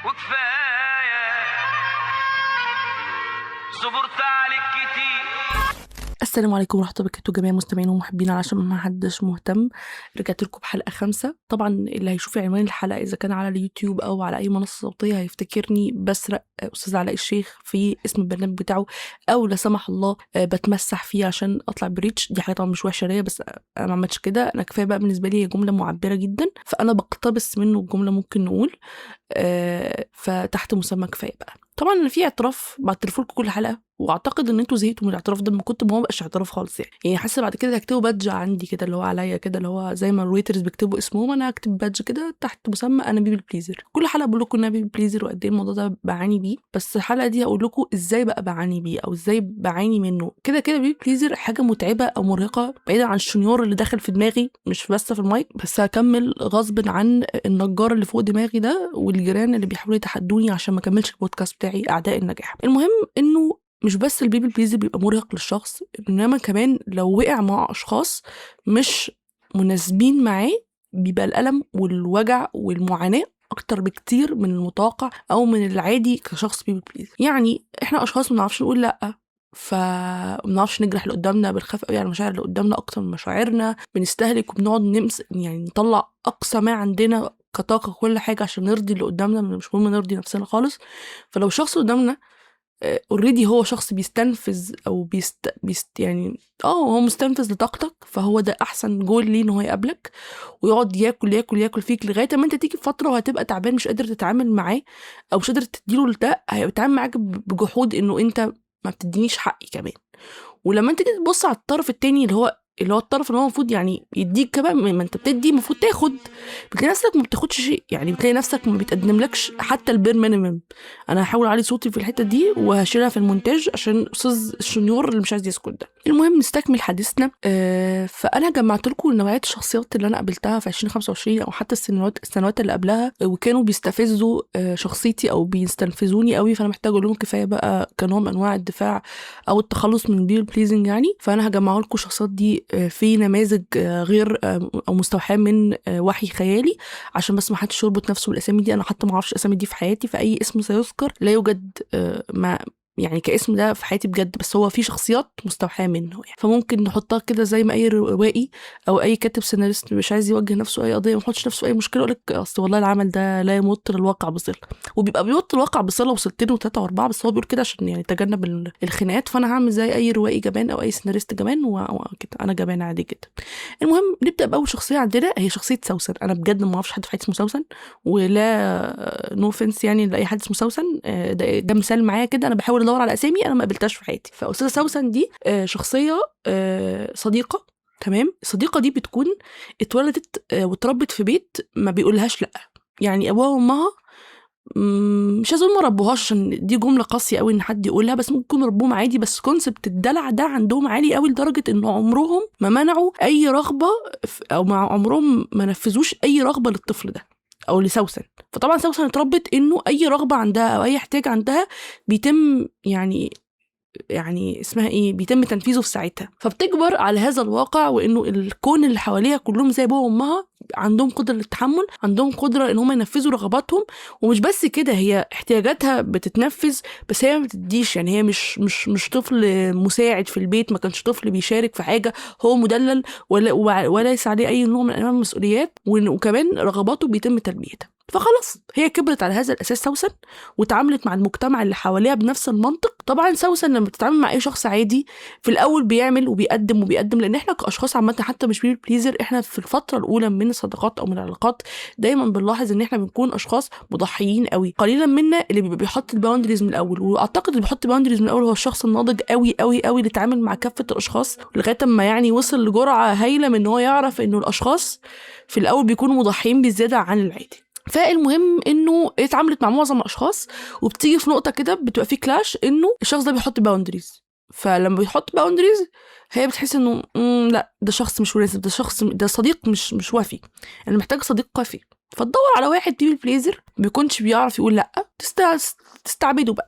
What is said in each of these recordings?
وكفاية صبرت عليك كتير. السلام عليكم ورحمة الله وبركاته جميع المستمعين ومحبين. علشان ما حدش مهتم، رجعت لكم بحلقة 5. طبعا اللي هيشوف عنوان الحلقة إذا كان على اليوتيوب أو على أي منصة صوتية هيفتكرني بسرق أستاذ علاء الشيخ في اسم البرنامج بتاعه، أو لا سمح الله بتمسح فيه عشان أطلع بريتش. دي حاجة طبعا مش وحشة ليا، بس أنا ما عملتش كده. أنا كفاية بقى بالنسبة لي هي جملة معبرة جدا، فأنا بقتبس منه الجملة ممكن نقول فتحت مسمى كفاية بقى. طبعا انا في اعتراف بعترف لكم كل حلقه، واعتقد ان انتوا زهقتوا من الاعتراف ده من كنت ما هو بقاش اعتراف خالص. يعني حاسه بعد كده هكتبه بادج عندي كده اللي هو عليا كده، اللي هو زي ما الويترز بيكتبوا اسمهم، انا هكتب بادج كده تحت مسمى انا بيبل بليزر. كل حلقه بقول لكم ان انا بيبل بليزر وقد ايه الموضوع ده بعاني بيه، بس الحلقه دي هقول لكم ازاي بقى بعاني بيه او ازاي بعاني منه. كده كده بيبل بليزر حاجه متعبه او مرهقه بعيدا عن الشنيور اللي داخل في دماغي، مش بس في المايك، بس هكمل غصب عن النجار اللي فوق دماغي ده والجيران اللي بيحاولوا يتحدوني عشان ما اكملش البودكاست بتاعي، اعداء النجاح. المهم انه مش بس البيبل بليزر بيبقى مرهق للشخص، انما كمان لو وقع مع اشخاص مش مناسبين معاه بيبقى الالم والوجع والمعاناه اكتر بكتير من المتوقع او من العادي كشخص بيبل بليزر. يعني احنا اشخاص ما بنعرفش نقول لا، فمنعرفش نجرح اللي قدامنا، بنخاف قوي على المشاعر اللي قدامنا اكتر من مشاعرنا، بنستهلك وبنقعد يعني نطلع اقصى ما عندنا كطاقه كل حاجه عشان نرضي اللي قدامنا، مش مهم نرضي نفسنا خالص. فلو الشخص قدامنا اوريدي هو شخص بيستنفذ او يعني هو مستنفذ لطاقتك، فهو ده احسن جول ليه ان هو يقابلك ويقعد ياكل ياكل ياكل فيك لغايه ما انت تيجي في فتره وهتبقى تعبان مش قادر تتعامل معاه او مش قادر تديله ده، هيتعامل معاك بجحود انه انت ما بتدينيش حقي كمان. ولما انت تيجي تبص على الطرف التاني اللي هو الطرف اللي هو المفروض يعني يديك كمان، ما انت بتدي المفروض تاخد، بتلاقي نفسك ما بتاخدش شيء. يعني بتلاقي نفسك ما بيتقدملكش حتى البير مينيمم. انا هحاول اعلي صوتي في الحته دي وهشيلها في المونتاج عشان استاذ الشنيور اللي مش عايز يسكت ده. المهم نستكمل حديثنا. فانا جمعت لكم نوعيه الشخصيات اللي انا قابلتها في 2025 او حتى السنوات اللي قبلها، وكانوا بيستفزوا شخصيتي او بيستنفذوني قوي، فانا محتاجه اقول لهم كفايه بقى كنوع من انواع الدفاع او التخلص من بيبل بليزنج يعني. فانا هجمع لكم الشخصيات دي في نماذج غير او مستوحاه من وحي خيالي، عشان بس ما حدش يربط نفسه بالاسامي دي. انا حتى ما اعرفش الاسامي دي في حياتي، فاي اسم سيذكر لا يوجد ما يعني كاسم ده في حياتي بجد، بس هو في شخصيات مستوحاه منه يعني. فممكن نحطها كده زي ما اي روائي او اي كاتب سيناريست مش عايز يوجه نفسه اي قضيه، ما يحطش نفسه اي مشكله، يقول لك اصل والله العمل ده لا يمت للواقع بصله، وبيبقى بيمت الواقع بصله وصلتين وثلاثه واربعه، بس هو بيقول كده عشان يعني يتجنب الخناقات. فانا هعمل زي اي روائي جبان او اي سيناريست جبان وكده، انا جبان عادي جدا. المهم نبدا باول شخصيه عندنا، هي شخصيه سوسن. انا بجد ما اعرفش حد في حياتي اسمه سوسن، ولا نو فنس يعني لاي حد اسمه سوسن. ده مثال معايا كده، انا بحاول ادور على اسامي انا ما قابلتهاش في حياتي. فاستاذه سوسن دي شخصيه صديقه. تمام. الصديقه دي بتكون اتولدت واتربت في بيت ما بيقولهاش لا. يعني ابوها وامها مش عايزه اقول ما ربوهاش عشان دي جمله قاسيه قوي ان حد يقولها، بس ممكن يكون ربوهم عادي، بس كونسبت الدلع ده عندهم عالي قوي لدرجه ان عمرهم ما منعوا اي رغبه او مع عمرهم ما نفذوش اي رغبه للطفل ده او لسوسن. فطبعا سوسن اتربت انه اي رغبه عندها او اي احتياج عندها بيتم يعني اسمها ايه، بيتم تنفيذه في ساعتها. فبتكبر على هذا الواقع وانه الكون اللي حواليها كلهم زي ابوها وامها، عندهم قدره للتحمل، عندهم قدره ان هم ينفذوا رغباتهم. ومش بس كده، هي احتياجاتها بتتنفذ، بس هي ما بتديش. يعني هي مش طفل مساعد في البيت، ما كانش طفل بيشارك في حاجه، هو مدلل ولا ليس عليه اي نوع من انواع المسؤوليات، وكمان رغباته بيتم تلبيتها. فخلاص هي كبرت على هذا الاساس سوسن، وتعاملت مع المجتمع اللي حواليها بنفس المنطق. طبعا سوسن لما بتتعامل مع اي شخص عادي في الاول بيعمل وبيقدم، لان احنا كاشخاص عامه حتى مش بيبل بليزر، احنا في الفتره الاولى من الصداقات او من العلاقات دايما بنلاحظ ان احنا بنكون اشخاص مضحيين قوي. قليلا منا اللي بيبقى بيحط الباوندريز من الاول، واعتقد اللي بيحط باوندريز من الاول هو الشخص الناضج قوي قوي قوي اللي اتعامل مع كافه الاشخاص لغايه ما يعني وصل لجرعه هايله من ان هو يعرف انه الاشخاص في الاول بيكونوا مضحيين بزياده عن العادي. فالمهم انه اتعاملت مع معظم الاشخاص، وبتيجي في نقطه كده بتبقى في كلاش انه الشخص ده بيحط باوندريز. فلما بيحط باوندريز هي بتحس انه لا ده شخص مش مناسب، ده صديق مش وافي. انا محتاج صديق وافي. فتدور على واحد بيبل بليزر ما بيكونش بيعرف يقول لا، تستعبده بقى.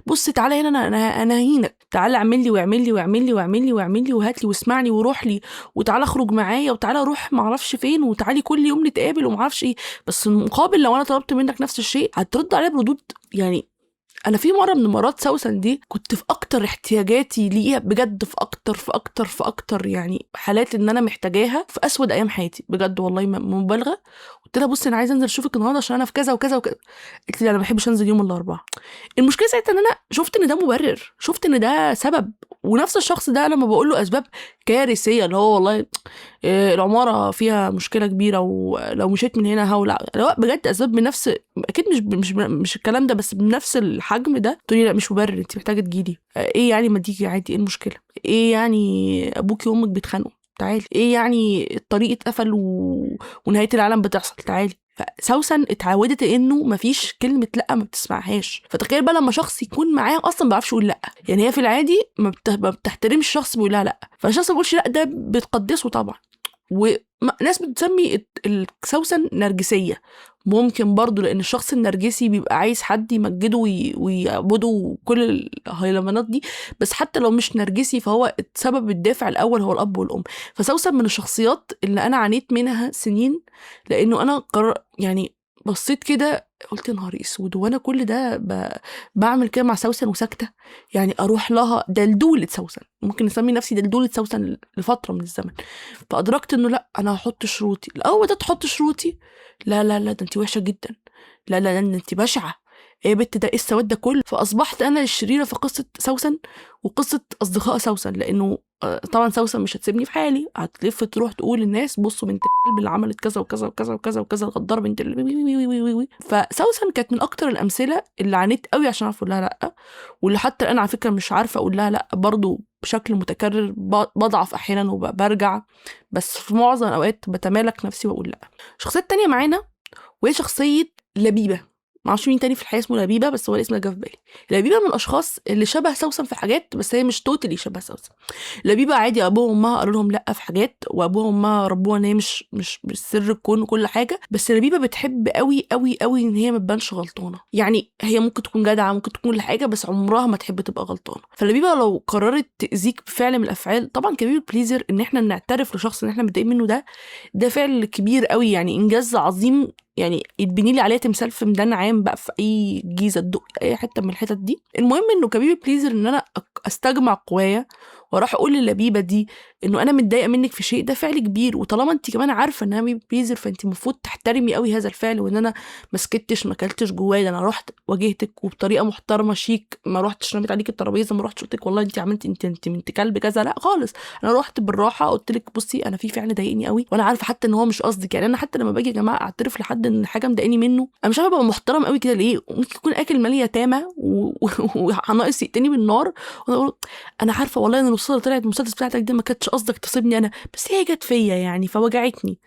بص تعالى هنا، انا هينك، تعالى اعمل لي واعمل لي واعمل لي واعمل لي واعمل لي وهات لي واسمعني وروح لي وتعالى اخرج معايا وتعالى روح ما اعرفش فين وتعالي كل يوم نتقابل وما اعرفش ايه. بس المقابل لو انا طلبت منك نفس الشيء هترد عليا بردود. يعني انا في مره من المرات سوسن دي كنت في اكتر احتياجاتي ليها بجد، في اكتر يعني حالات ان انا محتاجاها في اسود ايام حياتي بجد والله مبالغه. قلت لها بصي انا عايزه انزل اشوفك النهارده عشان انا في كذا وكذا وكذا. قلت لي انا ما بحبش انزل يوم الاربعاء. المشكله ساعتها ان انا شفت ان ده مبرر، شفت ان ده سبب. ونفس الشخص ده لما بقول له اسباب كارثيه اللي هو والله العماره فيها مشكله كبيره ولو مشيت من هنا هولع، لا بجد اسباب بنفس، اكيد مش الكلام ده بس بنفس الحجم ده، تقولي لا مش مبرر انت محتاجه تجيلي. ايه يعني ما تيجي عادي، ايه المشكله؟ ايه يعني ابوكي وامك بيتخانقوا؟ تعالي. ايه يعني الطريق اتقفل ونهايه العالم بتحصل؟ تعالي. فسوسن اتعودت انه مفيش كلمه لا ما بتسمعهاش. فتخيل بقى لما شخص يكون معاها اصلا ما بيعرفش يقول لا، يعني هي في العادي ما بتحترمش الشخص بيقول لها لا، فالشخص ما بيقولش لا ده بتقدسه طبعا. وناس بتسمي السوسن نرجسيه، ممكن برضو لان الشخص النرجسي بيبقى عايز حد يمجده ويعبده كل الهيلمانات دي، بس حتى لو مش نرجسي فهو السبب الدافع الاول هو الاب والام. فسوسن من الشخصيات اللي انا عانيت منها سنين، لانه انا يعني بصيت كده قلت نهار اسود وانا كل ده بعمل كده مع سوسن وساكته. يعني اروح لها دلدولة سوسن، ممكن نسمي نفسي دلدولة سوسن لفتره من الزمن. فادركت انه لا انا هحط شروطي. الاول ده تحط شروطي، لا لا لا ده انت وحشه جدا، لا لا لا ده انت بشعه، ايه بنت ده ايه السواد ده كله. فاصبحت انا الشريره في قصه سوسن وقصه اصدقاء سوسن، لانه طبعا سوسن مش هتسيبني في حالي، هتلف تروح تقول للناس بصوا بنت الكلب اللي عملت كذا وكذا وكذا وكذا وكذا، الغداره بنت فسوسن كانت من اكتر الامثله اللي عانيت قوي عشان اعرف اقول لها لا، واللي حتى الان على فكره مش عارفه اقول لها لا برضو بشكل متكرر، بضعف احيانا وبرجع، بس في معظم الاوقات بتمالك نفسي واقول لا. الشخصيه التانية معانا وهي شخصيه لبيبه. معرفش مين تاني في الحياه اسمه لبيبه بس هو الاسم ده جه في بالي. لبيبه من الاشخاص اللي شبه سوسن في حاجات بس هي مش توتالي شبه سوسن. لبيبه عادي ابوها وامها قالوا لهم لا في حاجات، وابوها وامها ربوها ان هي مش سر الكون وكل حاجه، بس لبيبه بتحب قوي قوي قوي ان هي ما تبانش غلطانه. يعني هي ممكن تكون جدعه ممكن تكون كل حاجه بس عمرها ما تحب تبقى غلطانه. فلبيبه لو قررت تاذيك بفعل من الافعال، طبعا كبير بليزر ان احنا نعترف لشخص ان احنا متضايقين منه، ده فعل كبير قوي، يعني انجاز عظيم، يعني يتبني لي عليه تمثال في ميدان عام بقى في اي جيزه الدق اي حته من الحتت دي. المهم انه كبيبي بليزر ان انا استجمع قوايا واروح اقول للبيبه دي انه انا متضايقه منك في شيء، ده فعل كبير. وطالما انت كمان عارفه ان انا بيبي بليزر فانت المفروض تحترمي قوي هذا الفعل، وان انا ما سكتش ما كلتش جوايا، ده انا رحت واجهتك وبطريقه محترمه شيك، ما رحتش رميت عليك الترابيزه، ما رحتش قلت لك والله انت عملتي انت كلب كذا، لا خالص. انا رحت بالراحه قلت لك بصي انا في فعل ضايقني قوي وانا عارفه حتى ان هو مش قصدك. يعني انا حتى لما باجي يا جماعه اعترف لحد ان حاجه مضايقني منه، انا مش عارفه ابقى محترم قوي كده ليه. ممكن يكون اكل مالي يتامى وناقص يقتني بالنار، وانا اقول انا عارفه والله ان الوصله اللي طلعت المسدس بتاعتك دي ما كانتش قصدك تصيبني انا، بس هي جت فيا يعني فوجعتني.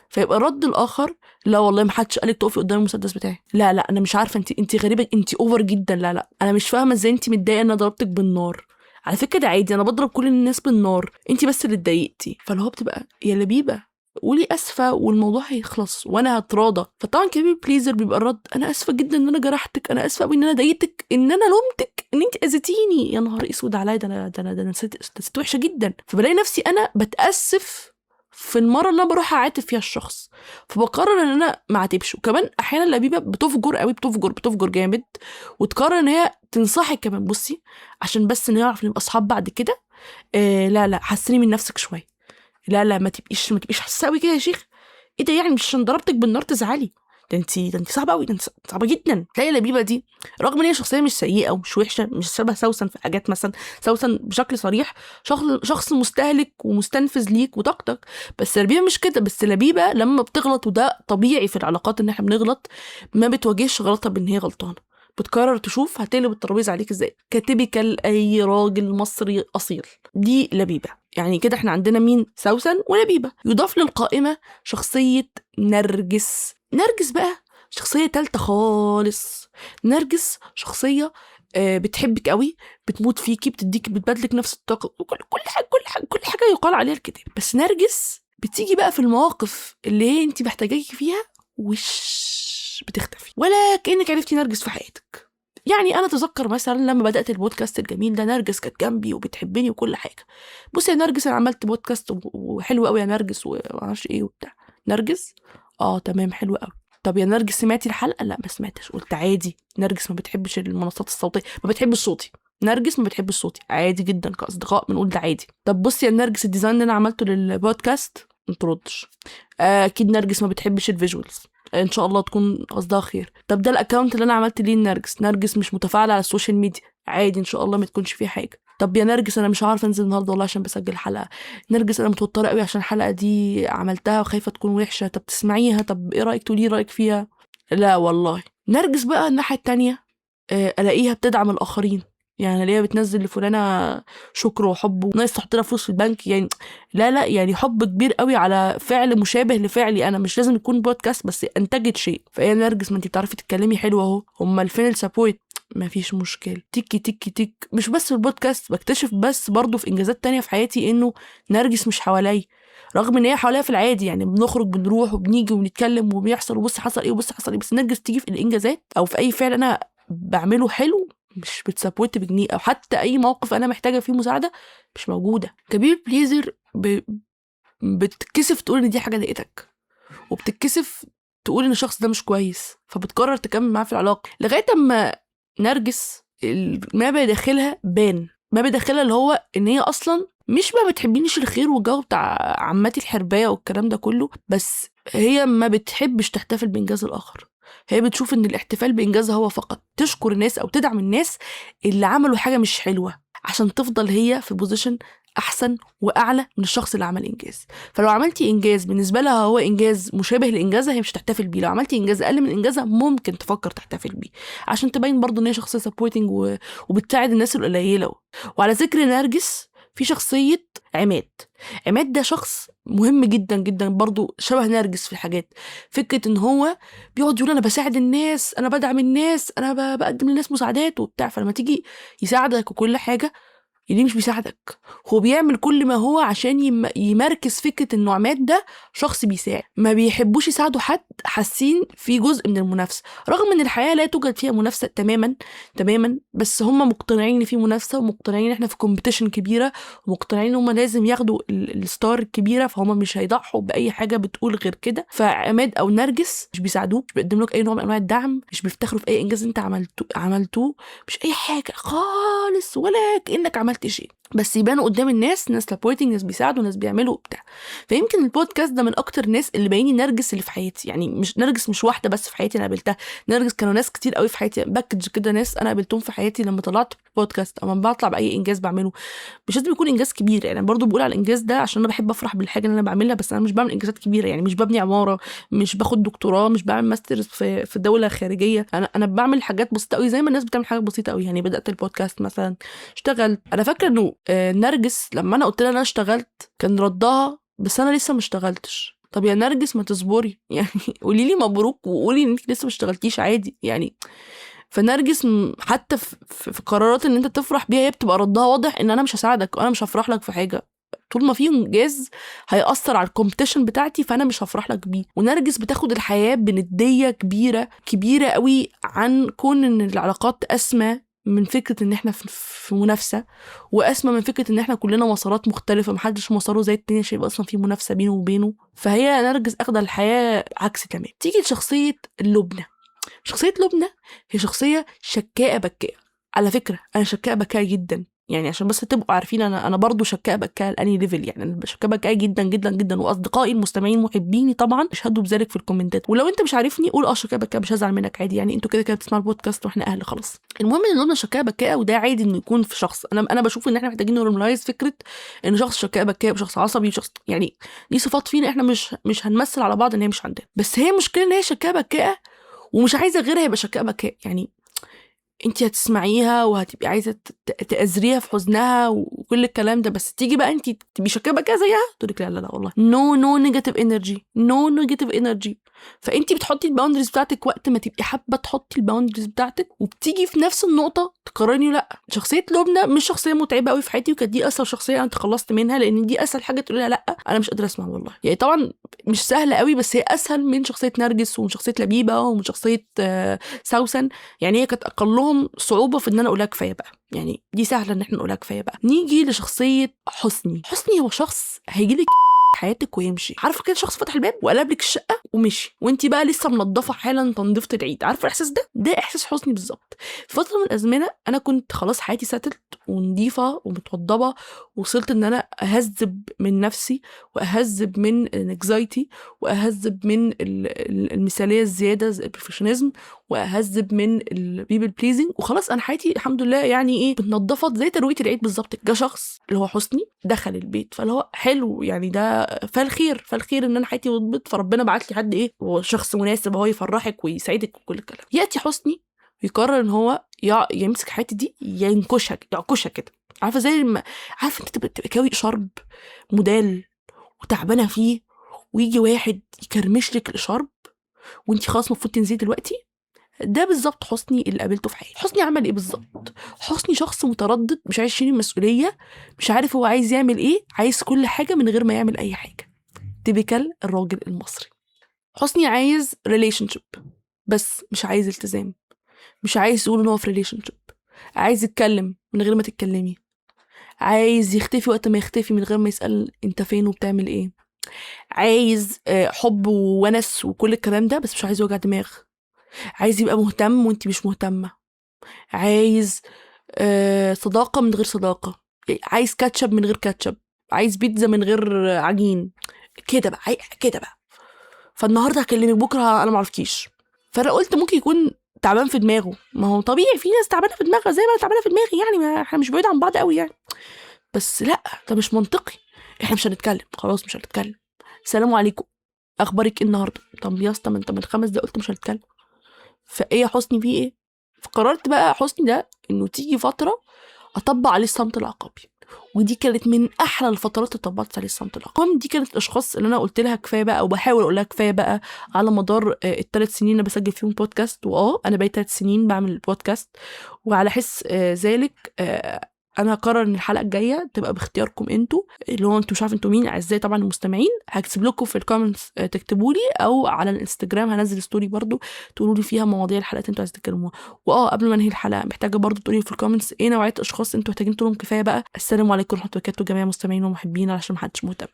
فيبقى الرد الاخر لا والله ما حدش قالك تقفي قدام المسدس بتاعي، لا لا انا مش عارفه انت غريبه، انت اوفر جدا، لا لا انا مش فاهمه ازاي انت متضايقه ان انا ضربتك بالنار، على فكره ده عادي انا بضرب كل الناس بالنار، انت بس اللي اتضايقتي. فاللي هو بتبقى يا لبيبه قولي اسفه والموضوع هيخلص وانا هتراضى. فطبعا كبير بليزر بيبقى الرد انا اسفه جدا ان انا جرحتك، انا اسفه قوي ان انا ضايقتك، ان انا لومتك، ان انت اذيتيني، يا نهار اسود عليا، ده انا ست وحشه جدا. فبلاقي نفسي انا بتاسف في المره اللي انا بروح اعاتب فيها الشخص، فبقرر ان انا ما اعاتبش. وكمان احيانا لبيبه بتفجر قوي، بتفجر جامد، وتقرر ان هي تنصحك كمان بصي عشان بس نعرف نبقى اصحاب بعد كده، لا لا حسني من نفسك شويه، لا لا ما تبقيش حاسه قوي كده يا شيخ، ايه ده يعني مش عشان ضربتك بالنار تزعلي، ده انت صعبه قوي، ده انت صعبه جدا. تلاقي لبيبه دي رغم ان هي شخصيه مش سيئه ومش وحشه، مش شبه سوسن في حاجات، مثلا سوسن بشكل صريح شخص مستهلك ومستنفذ ليك وطاقتك، بس لبيبه مش كده. بس لبيبه لما بتغلط، وده طبيعي في العلاقات ان احنا بنغلط، ما بتواجهش غلطها بان هي غلطانه، بتقرر تشوف هتقلب الترابيزه عليك ازاي، كتبكل اي راجل مصري اصيل. دي لبيبه. يعني كده احنا عندنا مين؟ سوسن ولبيبه. يضاف للقائمه شخصيه نرجس. نرجس بقى شخصيه تالته خالص. نرجس شخصيه بتحبك قوي، بتموت فيكي، بتبادلك نفس الطاقه، كل حاجه يقال عليها الكتاب. بس نرجس بتيجي بقى في المواقف اللي هي انت محتاجاكي فيها بتختفي، ولا كأنك عرفتي نرجس في حياتك. يعني انا اتذكر مثلا لما بدات البودكاست الجميل ده، نرجس كانت جنبي وبتحبني وكل حاجه. بصي يا نرجس، انا عملت بودكاست وحلو قوي يا نرجس ومعرفش ايه وبتاع. نرجس تمام حلو قوي. طب يا نرجس سمعتي الحلقه؟ لا ما سمعتش. قلت عادي، نرجس ما بتحبش المنصات الصوتيه، ما بتحبش صوتي. نرجس ما بتحبش صوتي، عادي جدا، كاصدقاء بنقول ده عادي. طب بصي يا نرجس، الديزاين اللي انا عملته للبودكاست ما تردش. اكيد نرجس ما بتحبش الفيجوالز، ان شاء الله تكون قصدها خير. طب ده الاكونت اللي انا عملت ليه نرجس مش متفاعله على السوشيال ميديا، عادي ان شاء الله ما تكونش فيه حاجه. طب يا نرجس انا مش عارفه انزل النهارده والله عشان بسجل حلقه. نرجس انا متوتره قوي عشان الحلقه دي عملتها وخايفه تكون وحشه. طب تسمعيها؟ طب ايه رايك تقولي رايك فيها؟ لا والله. نرجس بقى الناحيه التانية الاقيها بتدعم الاخرين، يعني الاقيها بتنزل لفلانه شكر وحب وناس تحط لها فلوس في البنك. يعني لا يعني حب كبير قوي على فعل مشابه لفعلي انا، مش لازم يكون بودكاست بس انتجت شيء. فايه نرجس، ما انت بتعرفي تتكلمي حلو اهو، امال فين السبورت؟ ما فيش مشكله، تيكي تيكي تيك. مش بس في البودكاست بكتشف، بس برضو في انجازات تانية في حياتي انه نرجس مش حوالي، رغم ان هي حواليها في العادي. يعني بنخرج بنروح وبنيجي وبنتكلم وبيحصل وبص حصل ايه وبص حصل ايه، بس نرجس تيجي في الانجازات او في اي فعل انا بعمله حلو مش بتسابورت بجنيه، او حتى اي موقف انا محتاجه فيه مساعده مش موجوده. كبير بليزر بتكسف تقول ان دي حاجه ضايقتك، وبتتكسف تقول ان الشخص ده مش كويس، فبتقرر تكمل معاه في العلاقه لغايه اما نرجس ما بداخلها بان. ما بداخلها اللي هو ان هي اصلا مش ما بتحبينيش الخير والجو بتاع عماتي الحربايه والكلام ده كله، بس هي ما بتحبش تحتفل بانجاز الاخر. هي بتشوف ان الاحتفال بانجازها هو فقط تشكر الناس او تدعم الناس اللي عملوا حاجه مش حلوه، عشان تفضل هي في بوزيشن احسن واعلى من الشخص اللي عمل انجاز. فلو عملتي انجاز بالنسبه لها هو انجاز مشابه لانجازها، هي مش هتحتفل بيه. لو عملتي انجاز اقل من انجازها ممكن تفكر تحتفل بيه، عشان تبين برضو ان هي شخصيه سبورتنج وبتساعد الناس القليله. وعلى ذكر نرجس، في شخصيه عماد ده شخص مهم جدا جدا برضو، شبه نرجس في الحاجات. فكره ان هو بيقعد يقول انا بساعد الناس، انا بدعم الناس، انا بقدم للناس مساعدات وبتاع. فلما تيجي يساعدك وكل حاجه، اللي مش بيساعدك، هو بيعمل كل ما هو عشان يمركز فكرة انه عماد ده شخص بيساعد. ما بيحبوش يساعدوا حد، حاسين في جزء من المنافسة، رغم ان الحياة لا توجد فيها منافسة تماما، بس هم مقتنعين ان في منافسة، ومقتنعين ان احنا في كومبيتيشن كبيرة، ومقتنعين ان هم لازم ياخدوا الستار الكبيرة، فهم مش هيضحوا بأي حاجة بتقول غير كده. فعماد او نرجس مش بيساعدوك، مش بيقدموا لك اي نوع من انواع الدعم، مش بيفتخروا في اي انجاز انت عملتوه، مش اي حاجة خالص، ولا كأنك عملت شيء، بس يبانوا قدام الناس ناس سبورتنج، ناس بيساعدوا، ناس بيعملوا بتاع. فيمكن البودكاست ده من اكتر الناس اللي بايني نرجس اللي في حياتي. يعني مش نرجس، مش واحده بس في حياتي انا قابلتها، نرجس كانوا ناس كتير قوي في حياتي، باكج كده ناس انا قابلتهم في حياتي لما طلعت بودكاست او لما بطلع باي انجاز بعمله. مش لازم يكون انجاز كبير، يعني انا برضو بقول على الانجاز ده عشان انا بحب افرح بالحاجه اللي انا بعملها، بس انا مش بعمل انجازات كبيره. يعني مش ببني عماره، مش باخد دكتوراه، مش بعمل ماسترز في دوله خارجيه. انا بعمل حاجات بسيطه قوي زي ما الناس بتعمل حاجات بسيطه قوي. يعني بدات البودكاست مثلا، اشتغلت. انا فاكره انه نرجس لما انا قلت لها انا اشتغلت كان ردها بس انا لسه ما اشتغلتش. طب يا نرجس ما تصبري، يعني قولي لي مبروك وقولي ان انت لسه ما اشتغلتيش عادي يعني. فنرجس حتى في قرارات ان انت تفرح بيها، هي بتبقى ردها واضح ان انا مش هساعدك وانا مش هفرح لك في حاجه طول ما في انجاز هيأثر على الكومبيتيشن بتاعتي، فانا مش هفرح لك بيه. ونرجس بتاخد الحياه بنديه كبيره قوي، عن كون ان العلاقات اسمى من فكره ان احنا في منافسه، واسمى من فكره ان احنا كلنا مسارات مختلفه، محدش مساره زي التاني عشان يبقى اصلا في منافسه بينه وبينه. فهي نرجس اخده الحياه عكس تمام. تيجي لشخصيه لبنى. شخصية لبنى هي شخصية شكاءة بكاء. على فكرة أنا شكاءة بكاء جدا، يعني عشان بس تبقوا عارفين أنا برضو شكاء بكاء لأني ليفل. يعني أنا شكاء بكاء جدا جدا جدا، وأصدقائي المستمعين محبيني طبعا يشهدوا بذلك في الكومنتات. ولو أنت مش عارفني قول شكاء بكاء، مش هزعل منك عادي. يعني أنتوا كده بتسمعوا البودكاست وإحنا أهل خلاص. المهم إن لبنى شكاء بكاء، وده عادي إنه يكون في شخص. أنا بشوف إن إحنا محتاجين نورماليز فكرة إن شخص شكاء بكاء وشخص عصبي وشخص، يعني دي صفات فينا إحنا مش هنمثل على بعض إن هي مش عندنا. بس هي مشكلة إن هي شكاء بكاء ومش عايزه غيرها يبقى شكاء بكاء. يعني انت هتسمعيها وهتبقي عايزه تأزريها في حزنها وكل الكلام ده، بس تيجي بقى انت تبقي شاكه كده زيها تقول لك لا لا لا والله نو نيجاتيف انرجي، نو نيجاتيف انرجي. فانت بتحطي الباوندريز بتاعتك وقت ما تبقي حابه تحطي الباوندريز بتاعتك، وبتيجي في نفس النقطه تقرري لا. شخصيه لبنى مش شخصيه متعبه قوي في حياتي، وكانت دي اسهل شخصيه انا تخلصت منها، لان دي اسهل حاجه تقولي لها لا انا مش قادره اسمع والله. يعني طبعا مش سهله قوي، بس هي اسهل من شخصيه نرجس ومن شخصيه لبيبه ومن شخصيه سوسن. يعني هي كانت اقلهم صعوبه في ان انا اقولها كفايه بقى، يعني دي سهله ان احنا نقولها كفايه بقى. نيجي لشخصيه حسني. حسني هو شخص هيجيلك حياتك ويمشي، عارفه كده شخص فتح الباب وقلب لك الشقه ومشي وانت بقى لسه منظفه حالا تنظيفه العيد. عارفه الاحساس ده احساس حسني بالظبط. في فتره من الازمنه انا كنت خلاص حياتي ساتلت ونضيفه ومتوضبه، وصلت ان انا اهذب من نفسي واهذب من الانكزايتي واهذب من المثاليه الزياده البرفكشنزم واهذب من البيبل بليزنج، وخلاص انا حياتي الحمد لله يعني ايه اتنضفت زي تروية العيد بالظبط. جه شخص اللي هو حسني دخل البيت، فاللي هو حلو يعني ده فالخير ان انا حياتي وضبط، فربنا بعت لي حد ايه هو شخص مناسب هو يفرحك ويسعدك وكل الكلام. ياتي حسني يقرر ان هو يمسك حياتي دي يعكشها كده. عارفه زي عارفه انت تبقى كاوي شرب موديل وتعبانه فيه، ويجي واحد يكرمش لك الشرب وانت خلاص المفروض تنزلي دلوقتي. ده بالظبط حسني اللي قابلته في حياتي. حسني عمل ايه بالظبط؟ حسني شخص متردد، مش عايز يشيل المسؤوليه، مش عارف هو عايز يعمل ايه، عايز كل حاجه من غير ما يعمل اي حاجه. تيبيكال الراجل المصري. حسني عايز ريليشن شيب بس مش عايز التزام، مش عايز يقول ان هو في ريليشن شيب، عايز يتكلم من غير ما تتكلمي، عايز يختفي وقت ما يختفي من غير ما يسأل انت فين وبتعمل ايه، عايز حب وونس وكل الكلام ده بس مش عايز وجع دماغ، عايز يبقى مهتم وانت مش مهتمة، عايز صداقة من غير صداقة، عايز كاتشب من غير كاتشب، عايز بيتزا من غير عجين كده بقى كده بقى. فالنهارده هكلمك بكره انا معرفكيش. فانا قلت ممكن يكون تعبان في دماغه، ما هو طبيعي في ناس تعبانه في دماغها زي ما انا تعبانه في دماغي، يعني ما احنا مش بعيد عن بعض قوي يعني. بس لا ده مش منطقي، احنا مش هنتكلم خلاص مش هنتكلم. السلام عليكم اخبارك ايه النهارده؟ طب يا اسطى ما انت من 5 دقايق قلت مش هنتكلم. فايه يا حسني في ايه؟ فقررت بقى حسني ده انه تيجي فتره اطبق عليه الصمت العقابي، ودي كانت من احلى الفترات اللي طبقت عليه الصمت العقابي. دي كانت الاشخاص اللي انا قلت لها كفايه بقى وبحاول اقول لها كفايه بقى على مدار ال3 سنين اللي بسجل فيهم بودكاست. انا بقيت 3 سنين بعمل البودكاست، وعلى حس ذلك انا هقرر ان الحلقه الجايه تبقى باختياركم انتوا، اللي هو انتوا مش عارف انتوا مين اعزائي طبعا المستمعين. هكتب لكم في الكومنتس تكتبوا لي، او على الانستجرام هنزل ستوري برضو تقولوا لي فيها مواضيع الحلقات انتوا عايزين تتكلموها. قبل ما انهي الحلقه محتاجه برضو تقولي في الكومنتس ايه نوعيه اشخاص انتوا محتاجين تقولهم كفايه بقى. السلام عليكم ورحمه الله وبركاته جميع المستمعين ومحبين علشان محدش مهتم.